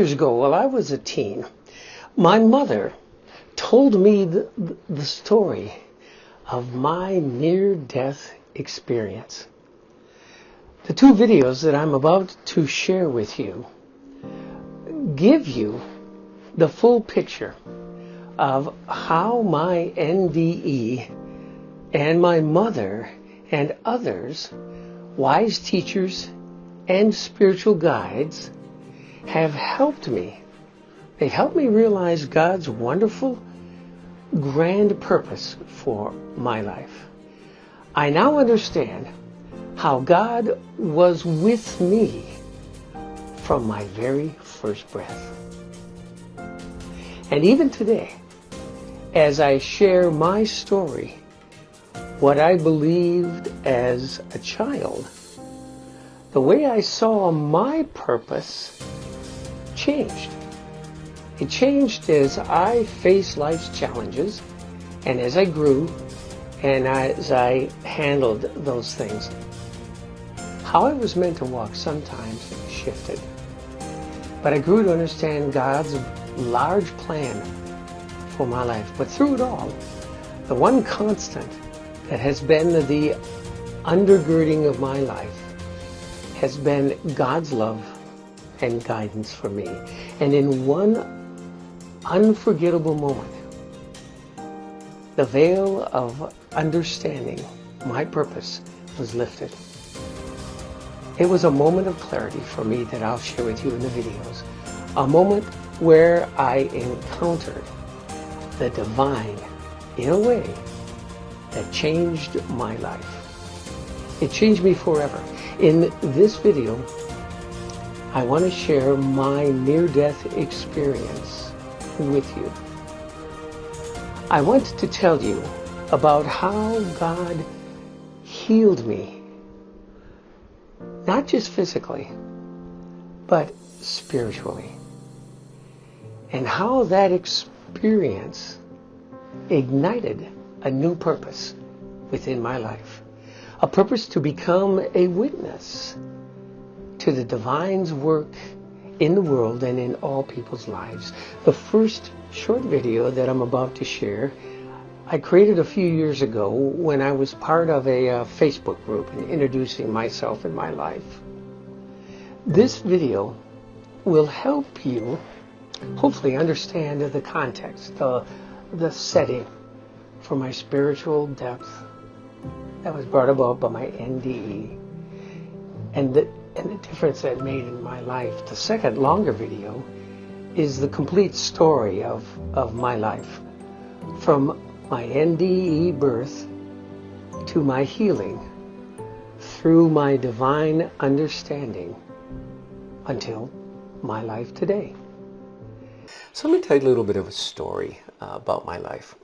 years ago, while I was a teen, my mother told me the story of my near-death experience. The two videos that I'm about to share with you give you the full picture of how my NDE and my mother and others, wise teachers and spiritual guides, have helped me. They helped me realize God's wonderful, grand purpose for my life. I now understand how God was with me from my very first breath. And even today, as I share my story, what I believed as a child, the way I saw my purpose changed. It changed as I faced life's challenges and as I grew and as I handled those things. How I was meant to walk sometimes shifted. But I grew to understand God's large plan for my life. But through it all, the one constant that has been the undergirding of my life has been God's love and guidance for me. And in one unforgettable moment, the veil of understanding my purpose was lifted. It was a moment of clarity for me that I'll share with you in the videos. A moment where I encountered the divine in a way that changed my life. It changed me forever. In this video, I want to share my near-death experience with you. I want to tell you about how God healed me, not just physically, but spiritually, and how that experience ignited a new purpose within my life, a purpose to become a witness to the divine's work in the world and in all people's lives. The first short video that I'm about to share, I created a few years ago when I was part of a Facebook group and introducing myself and my life. This video will help you hopefully understand the context, the setting for my spiritual depth that was brought about by my NDE and the difference that made in my life. The second longer video is the complete story of my life, from my NDE birth to my healing through my divine understanding until my life today. So let me tell you a little bit of a story about my life.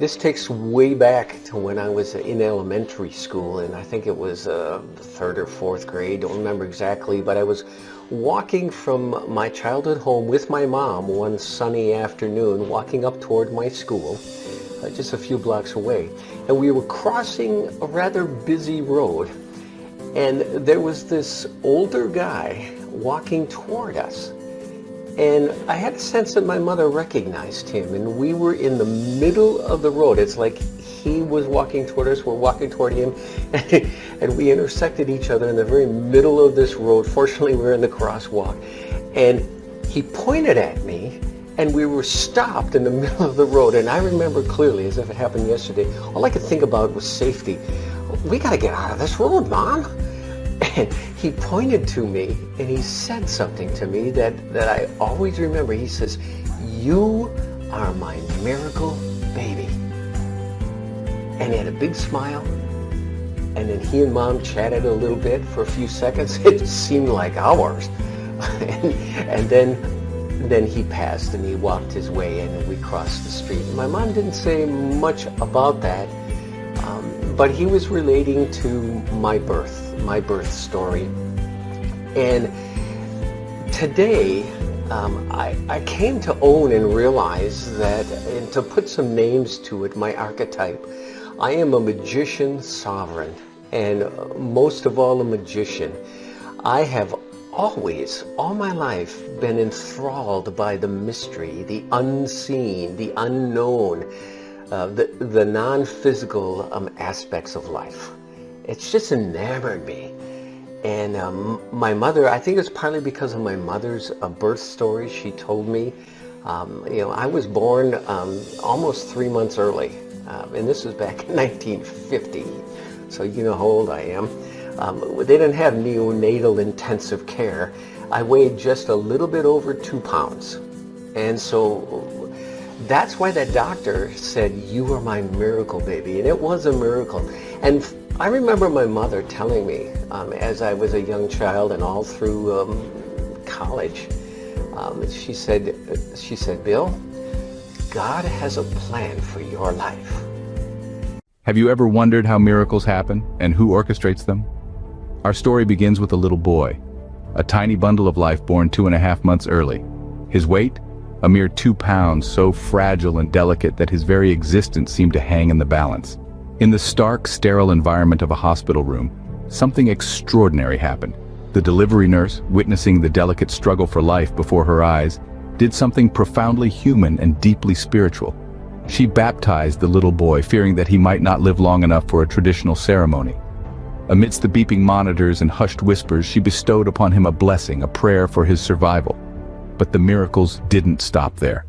This takes way back to when I was in elementary school, and I think it was third or fourth grade, don't remember exactly, but I was walking from my childhood home with my mom one sunny afternoon, walking up toward my school, just a few blocks away, and we were crossing a rather busy road, and there was this older guy walking toward us. And I had a sense that my mother recognized him, and we were in the middle of the road. It's like he was walking toward us, we're walking toward him, and we intersected each other in the very middle of this road. Fortunately, we were in the crosswalk. And he pointed at me, and we were stopped in the middle of the road. And I remember clearly, as if it happened yesterday, all I could think about was safety. We got to get out of this road, Mom. And he pointed to me and he said something to me that I always remember. He says, "You are my miracle baby." And he had a big smile. And then he and Mom chatted a little bit for a few seconds. It seemed like hours. and then he passed and he walked his way and we crossed the street. My mom didn't say much about that, but he was relating to my birth story. And today, I came to own and realize that, and to put some names to it, my archetype, I am a magician sovereign, and most of all a magician. I have always, all my life, been enthralled by the mystery, the unseen, the unknown, the non-physical aspects of life. It's just enamored me. And my mother, I think it's partly because of my mother's birth story. She told me, I was born almost 3 months early. And this was back in 1950. So you know how old I am. They didn't have neonatal intensive care. I weighed just a little bit over 2 pounds. And so that's why that doctor said, "You are my miracle baby." And it was a miracle. And I remember my mother telling me as I was a young child and all through college, she said, "Bill, God has a plan for your life." Have you ever wondered how miracles happen and who orchestrates them? Our story begins with a little boy, a tiny bundle of life born 2.5 months early. His weight? A mere 2 pounds, so fragile and delicate that his very existence seemed to hang in the balance. In the stark, sterile environment of a hospital room, something extraordinary happened. The delivery nurse, witnessing the delicate struggle for life before her eyes, did something profoundly human and deeply spiritual. She baptized the little boy, fearing that he might not live long enough for a traditional ceremony. Amidst the beeping monitors and hushed whispers, she bestowed upon him a blessing, a prayer for his survival. But the miracles didn't stop there.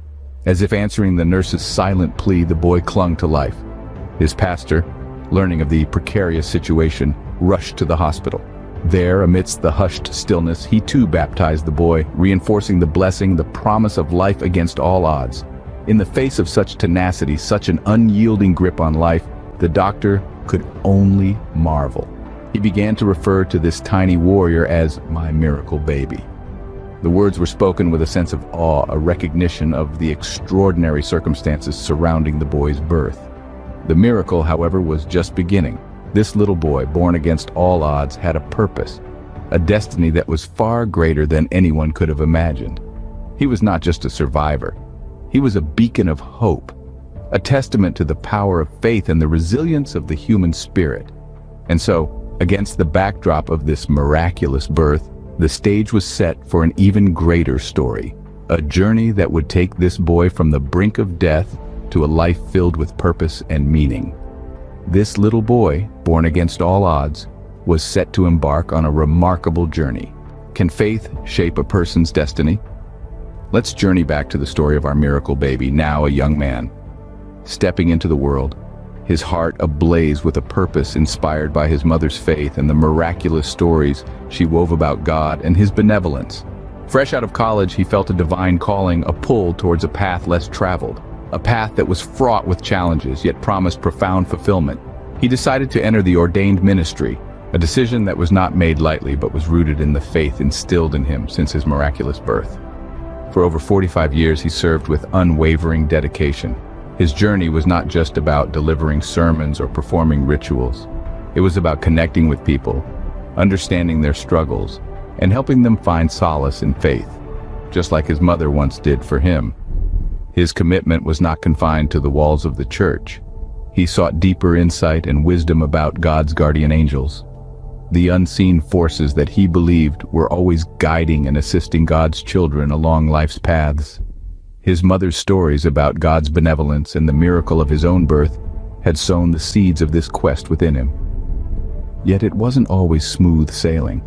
As if answering the nurse's silent plea, the boy clung to life. His pastor, learning of the precarious situation, rushed to the hospital. There, amidst the hushed stillness, he too baptized the boy, reinforcing the blessing, the promise of life against all odds. In the face of such tenacity, such an unyielding grip on life, the doctor could only marvel. He began to refer to this tiny warrior as "my miracle baby." The words were spoken with a sense of awe, a recognition of the extraordinary circumstances surrounding the boy's birth. The miracle, however, was just beginning. This little boy, born against all odds, had a purpose, a destiny that was far greater than anyone could have imagined. He was not just a survivor. He was a beacon of hope, a testament to the power of faith and the resilience of the human spirit. And so, against the backdrop of this miraculous birth, the stage was set for an even greater story, a journey that would take this boy from the brink of death to a life filled with purpose and meaning. This little boy, born against all odds, was set to embark on a remarkable journey. Can faith shape a person's destiny? Let's journey back to the story of our miracle baby, now a young man. Stepping into the world, his heart ablaze with a purpose inspired by his mother's faith and the miraculous stories she wove about God and his benevolence. Fresh out of college, he felt a divine calling, a pull towards a path less traveled, a path that was fraught with challenges yet promised profound fulfillment. He decided to enter the ordained ministry, a decision that was not made lightly but was rooted in the faith instilled in him since his miraculous birth. For over 45 years, he served with unwavering dedication. His journey was not just about delivering sermons or performing rituals. It was about connecting with people, understanding their struggles, and helping them find solace in faith, just like his mother once did for him. His commitment was not confined to the walls of the church. He sought deeper insight and wisdom about God's guardian angels, the unseen forces that he believed were always guiding and assisting God's children along life's paths. His mother's stories about God's benevolence and the miracle of his own birth had sown the seeds of this quest within him. Yet it wasn't always smooth sailing.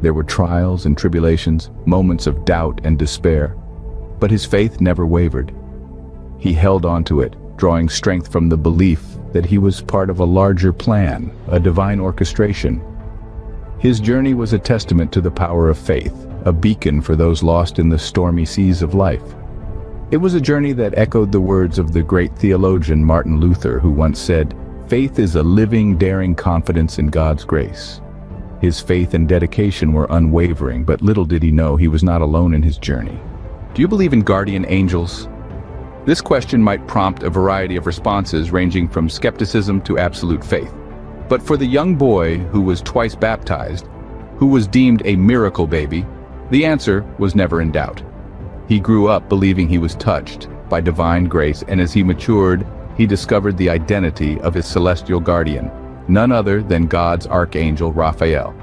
There were trials and tribulations, moments of doubt and despair, but his faith never wavered. He held on to it, drawing strength from the belief that he was part of a larger plan, a divine orchestration. His journey was a testament to the power of faith, a beacon for those lost in the stormy seas of life. It was a journey that echoed the words of the great theologian Martin Luther, who once said, "Faith is a living, daring confidence in God's grace." His faith and dedication were unwavering, but little did he know he was not alone in his journey. Do you believe in guardian angels? This question might prompt a variety of responses ranging from skepticism to absolute faith. But for the young boy who was twice baptized, who was deemed a miracle baby, the answer was never in doubt. He grew up believing he was touched by divine grace, and as he matured, he discovered the identity of his celestial guardian, none other than God's archangel Raphael.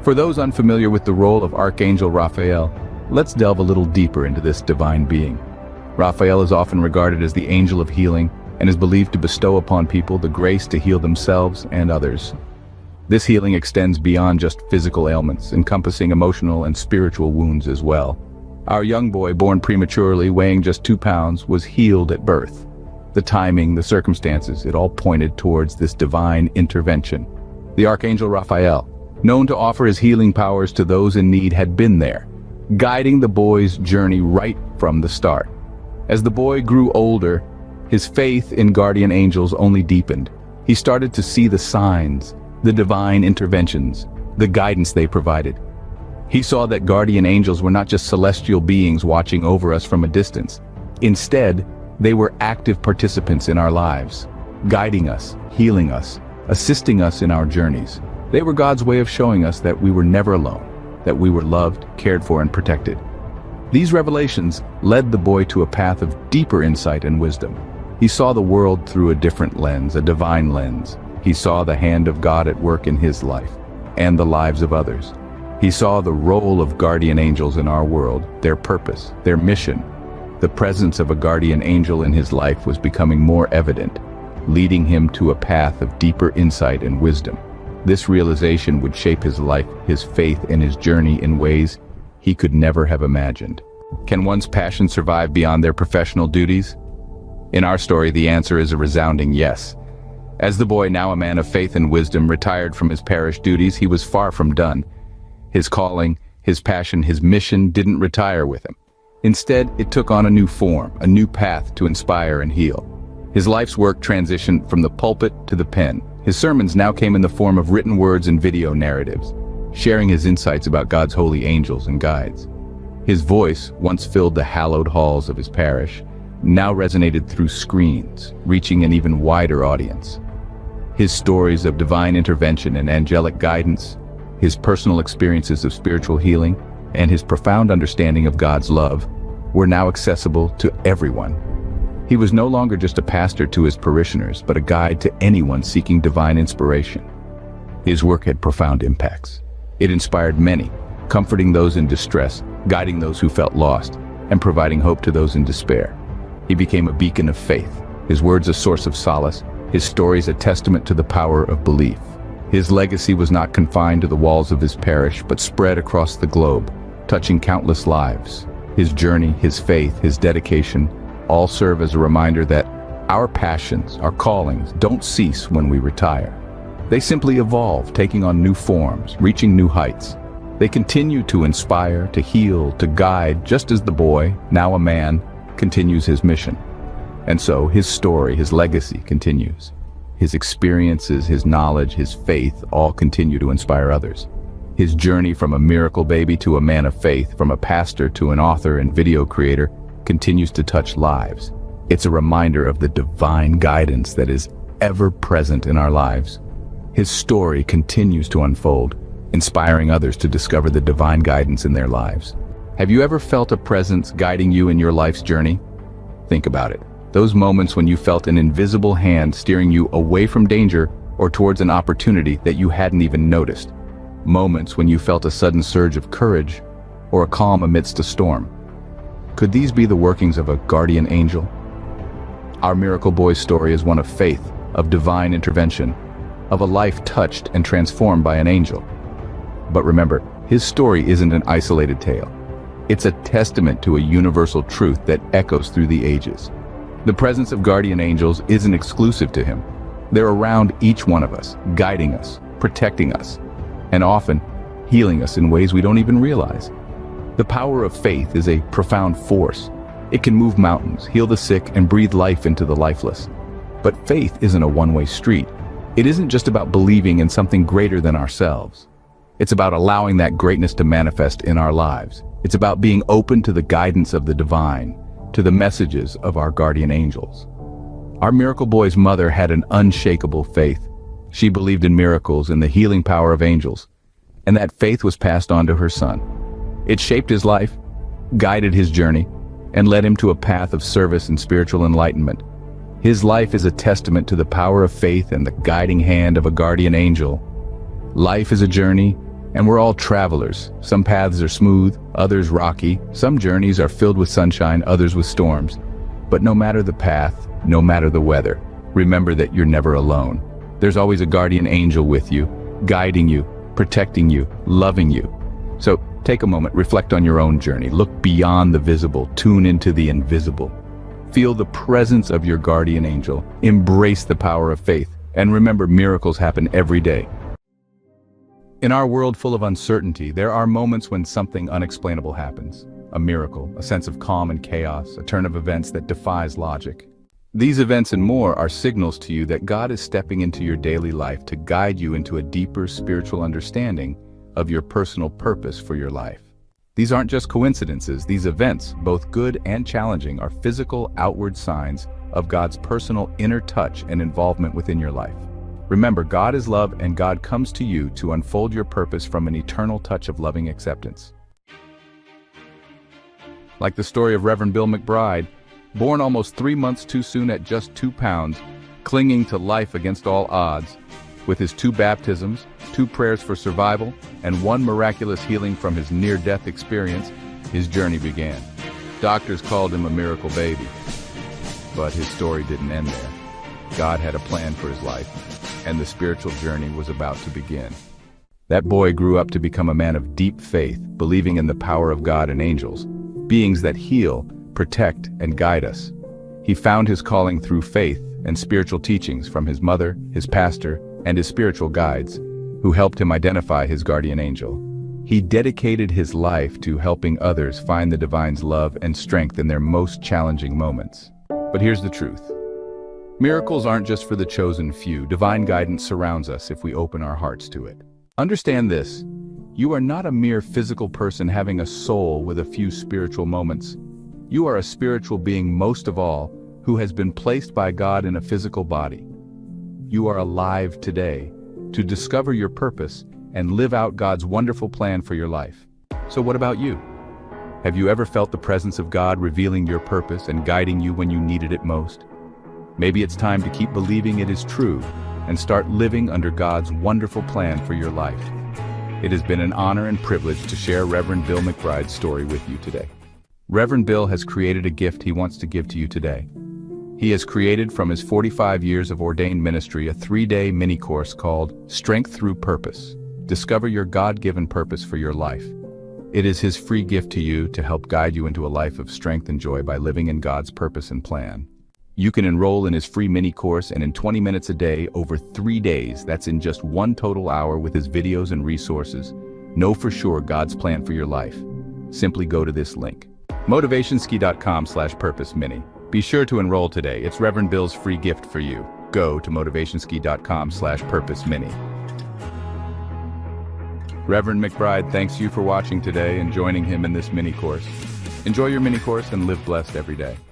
For those unfamiliar with the role of Archangel Raphael, let's delve a little deeper into this divine being. Raphael is often regarded as the angel of healing and is believed to bestow upon people the grace to heal themselves and others. This healing extends beyond just physical ailments, encompassing emotional and spiritual wounds as well. Our young boy, born prematurely, weighing just 2 pounds, was healed at birth. The timing, the circumstances, it all pointed towards this divine intervention. The Archangel Raphael, known to offer his healing powers to those in need, had been there, guiding the boy's journey right from the start. As the boy grew older, his faith in guardian angels only deepened. He started to see the signs, the divine interventions, the guidance they provided. He saw that guardian angels were not just celestial beings watching over us from a distance. Instead, they were active participants in our lives, guiding us, healing us, assisting us in our journeys. They were God's way of showing us that we were never alone, that we were loved, cared for, and protected. These revelations led the boy to a path of deeper insight and wisdom. He saw the world through a different lens, a divine lens. He saw the hand of God at work in his life and the lives of others. He saw the role of guardian angels in our world, their purpose, their mission. The presence of a guardian angel in his life was becoming more evident, leading him to a path of deeper insight and wisdom. This realization would shape his life, his faith, and his journey in ways he could never have imagined. Can one's passion survive beyond their professional duties? In our story, the answer is a resounding yes. As the boy, now a man of faith and wisdom, retired from his parish duties, he was far from done. His calling, his passion, his mission didn't retire with him. Instead, it took on a new form, a new path to inspire and heal. His life's work transitioned from the pulpit to the pen. His sermons now came in the form of written words and video narratives, sharing his insights about God's holy angels and guides. His voice, once filled the hallowed halls of his parish, now resonated through screens, reaching an even wider audience. His stories of divine intervention and angelic guidance, his personal experiences of spiritual healing, and his profound understanding of God's love were now accessible to everyone. He was no longer just a pastor to his parishioners, but a guide to anyone seeking divine inspiration. His work had profound impacts. It inspired many, comforting those in distress, guiding those who felt lost, and providing hope to those in despair. He became a beacon of faith, his words a source of solace, his stories a testament to the power of belief. His legacy was not confined to the walls of his parish, but spread across the globe, touching countless lives. His journey, his faith, his dedication, all serve as a reminder that our passions, our callings, don't cease when we retire. They simply evolve, taking on new forms, reaching new heights. They continue to inspire, to heal, to guide, just as the boy, now a man, continues his mission. And so his story, his legacy continues. His experiences, his knowledge, his faith all continue to inspire others. His journey from a miracle baby to a man of faith, from a pastor to an author and video creator, continues to touch lives. It's a reminder of the divine guidance that is ever present in our lives. His story continues to unfold, inspiring others to discover the divine guidance in their lives. Have you ever felt a presence guiding you in your life's journey? Think about it. Those moments when you felt an invisible hand steering you away from danger or towards an opportunity that you hadn't even noticed. Moments when you felt a sudden surge of courage or a calm amidst a storm. Could these be the workings of a guardian angel? Our miracle boy's story is one of faith, of divine intervention, of a life touched and transformed by an angel. But remember, his story isn't an isolated tale. It's a testament to a universal truth that echoes through the ages. The presence of guardian angels isn't exclusive to him. They're around each one of us, guiding us, protecting us, and often healing us in ways we don't even realize. The power of faith is a profound force. It can move mountains, heal the sick, and breathe life into the lifeless. But faith isn't a one-way street. It isn't just about believing in something greater than ourselves. It's about allowing that greatness to manifest in our lives. It's about being open to the guidance of the divine, to the messages of our guardian angels. Our miracle boy's mother had an unshakable faith. She believed in miracles and the healing power of angels, and that faith was passed on to her son. It shaped his life, guided his journey, and led him to a path of service and spiritual enlightenment. His life is a testament to the power of faith and the guiding hand of a guardian angel. Life is a journey, And we're all travelers. Some paths are smooth, others rocky. Some journeys are filled with sunshine, others with storms. But no matter the path, no matter the weather, remember that you're never alone. There's always a guardian angel with you, guiding you, protecting you, loving you. So take a moment, reflect on your own journey, look beyond the visible, tune into the invisible. Feel the presence of your guardian angel, embrace the power of faith, and remember, miracles happen every day. In our world full of uncertainty, there are moments when something unexplainable happens. A miracle, a sense of calm and chaos, a turn of events that defies logic. These events and more are signals to you that God is stepping into your daily life to guide you into a deeper spiritual understanding of your personal purpose for your life. These aren't just coincidences. These events, both good and challenging, are physical, outward signs of God's personal inner touch and involvement within your life. Remember, God is love, and God comes to you to unfold your purpose from an eternal touch of loving acceptance. Like the story of Reverend Bill McBride, born almost 3 months too soon at just 2 pounds, clinging to life against all odds. With his 2 baptisms, 2 prayers for survival, and 1 miraculous healing from his near-death experience, his journey began. Doctors called him a miracle baby. But his story didn't end there. God had a plan for his life, and the spiritual journey was about to begin. That boy grew up to become a man of deep faith, believing in the power of God and angels, beings that heal, protect, and guide us. He found his calling through faith and spiritual teachings from his mother, his pastor, and his spiritual guides, who helped him identify his guardian angel. He dedicated his life to helping others find the divine's love and strength in their most challenging moments. But here's the truth. Miracles aren't just for the chosen few. Divine guidance surrounds us if we open our hearts to it. Understand this. You are not a mere physical person having a soul with a few spiritual moments. You are a spiritual being, most of all, who has been placed by God in a physical body. You are alive today to discover your purpose and live out God's wonderful plan for your life. So what about you? Have you ever felt the presence of God revealing your purpose and guiding you when you needed it most? Maybe it's time to keep believing it is true and start living under God's wonderful plan for your life. It has been an honor and privilege to share Reverend Bill McBride's story with you today. Reverend Bill has created a gift he wants to give to you today. He has created from his 45 years of ordained ministry a 3-day mini-course called Strength Through Purpose. Discover your God-given purpose for your life. It is his free gift to you to help guide you into a life of strength and joy by living in God's purpose and plan. You can enroll in his free mini-course, and in 20 minutes a day over 3 days, that's in just 1 total hour with his videos and resources, know for sure God's plan for your life. Simply go to this link, motivationski.com/purpose-mini. Be sure to enroll today. It's Reverend Bill's free gift for you. Go to motivationski.com/purpose-mini. Reverend McBride thanks you for watching today and joining him in this mini-course. Enjoy your mini-course and live blessed every day.